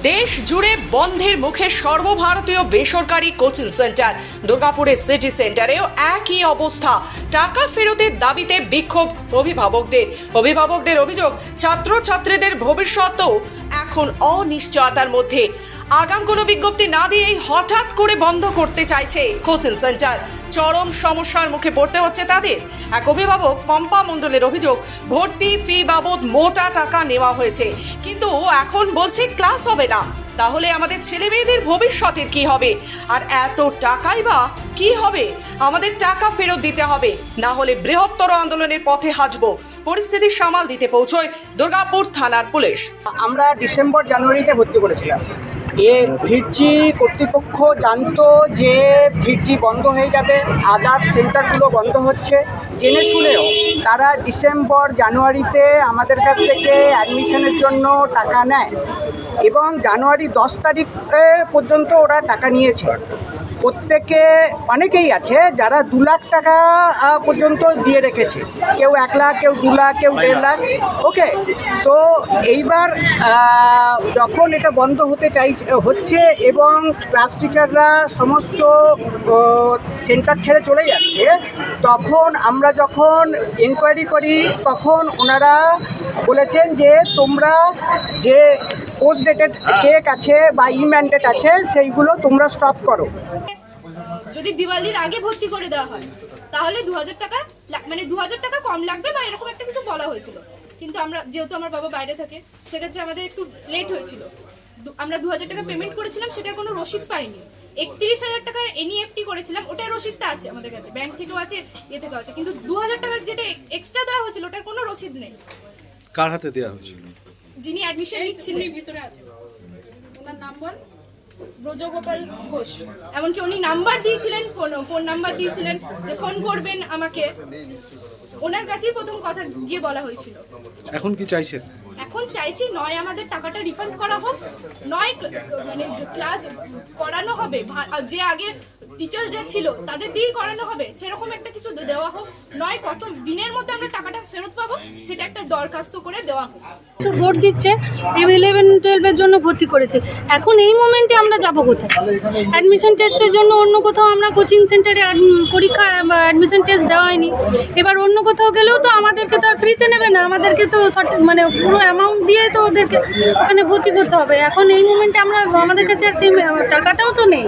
দেশ জুড়ে বন্ধের মুখে সর্বভারতীয় বেসরকারি কোচিং সেন্টার। দুর্গাপুরের সিটি সেন্টারেও একই অবস্থা। টাকা ফেরতের দাবিতে বিক্ষোভ অভিভাবকদের অভিযোগ, ছাত্রছাত্রীদের ভবিষ্যৎও এখন অনিশ্চয়তার মধ্যে। আগাম কোনো বিজ্ঞপ্তি না দিয়েই হঠাৎ করে বন্ধ করতে চাইছে কোচিং সেন্টার। চরম সমস্যার মুখে পড়তে হচ্ছে তাদের। এক অভিভাবক পম্পা মণ্ডলের অভিযোগ, ভর্তি ফি বাবদ মোটা টাকা নেওয়া হয়েছে, কিন্তু এখন বলছে ক্লাস হবে না। তাহলে আমাদের ছেলে মেয়েদের ভবিষ্যতের কি হবে? আর এত টাকাই বা কি হবে? আমাদের টাকা ফেরত দিতে হবে, না হলে বৃহত্তর আন্দোলনের পথে হাঁটবো। পরিস্থিতি সামাল দিতে পৌঁছয় দুর্গাপুর থানার পুলিশ। আমরা ডিসেম্বর জানুয়ারিতে ভর্তি করেছিলাম। ভির্জি কর্তৃপক্ষ জানতো যে ভির্জি বন্ধ হয়ে যাবে, আদার্স সেন্টারগুলো বন্ধ হচ্ছে, জেনে শুনেও তারা ডিসেম্বর জানুয়ারিতে আমাদের কাছ থেকে অ্যাডমিশনের জন্য টাকা নেয় এবং জানুয়ারি 10 তারিখ পর্যন্ত ওরা টাকা নিয়েছে। প্রত্যেকে অনেকেই আছে যারা 2 লাখ টাকা পর্যন্ত দিয়ে রেখেছে, কেউ 1 লাখ, কেউ 2 লাখ, কেউ 1.5 লাখ। ওকে, তো এইবার যখন এটা বন্ধ হচ্ছে এবং ক্লাস টিচাররা সমস্ত সেন্টার ছেড়ে চলে যাচ্ছে, তখন আমরা যখন এনকোয়ারি করি তখন ওনারা বলেছেন যে তোমরা যে পোস্ট ডেটেড চেক আছে বা ম্যান্ডেট আছে সেইগুলো তোমরা স্টপ করো। যদি দিওয়ালির আগে ভর্তি করে দেওয়া হয় তাহলে 2000 টাকা, মানে 2000 টাকা কম লাগবে বা এরকম একটা কিছু বলা হয়েছিল। কিন্তু আমরা যেহেতু আমার বাবা বাইরে থাকে, সেক্ষেত্রে আমাদের একটু লেট হয়েছিল। আমরা 2000 টাকা পেমেন্ট করেছিলাম, সেটার কোনো রসিদ পাইনি। 31,000 টাকার এনইএফটি করেছিলাম, ওটার রসিদটা আছে আমাদের কাছে, ব্যাংক থেকেও আছে, ইয়ে থেকেও আছে। কিন্তু 2000 টাকার যেটা এক্সট্রা দেওয়া হয়েছিল ওটার কোনো রসিদ নেই। কার হাতে দেওয়া হয়েছিল? যিনি অ্যাডমিশন নিচ্ছিলেন, ভিতরে আছে ওনার নাম্বার ব্রজগোপাল ঘোষ। এমনকি উনি নাম্বার দিয়েছিলেন, ফোন নাম্বার দিয়েছিলেন যে ফোন করবেন আমাকে। ওনার কাছেই প্রথম কথা গিয়ে বলা হয়েছিল। এখন কি চাইছেন? এখন চাইছি নয় আমাদের টাকাটা রিফান্ড করা হোক, নয় মানে ক্লাস করানো হবে, যে আগে টিচাররা ছিল তাদের দিয়েই করানো হবে, সেরকম একটা কিছু দেওয়া হোক। নয় কত দিনের মধ্যে আমরা টাকাটা ফেরত পাবো, সেটা একটা দরখাস্ত করে দেওয়া হোক। ভোট দিচ্ছে, 11-12 এর জন্য ভর্তি করেছে। এখন এই মোমেন্টে আমরা যাব কোথায়? অ্যাডমিশন টেস্টের জন্য অন্য কোথাও আমরা কোচিং সেন্টারে পরীক্ষা অ্যাডমিশন টেস্ট দেওয়া হয়নি। এবার অন্য কোথাও গেলেও তো আমাদেরকে তো আর ফ্রিতে নেবে না, আমাদেরকে তো মানে পুরো অ্যামাউন্ট দিয়ে তো ওদেরকে ওখানে ভর্তি করতে হবে। এখন এই মোমেন্টে আমাদের কাছে আর সেই টাকাটাও তো নেই।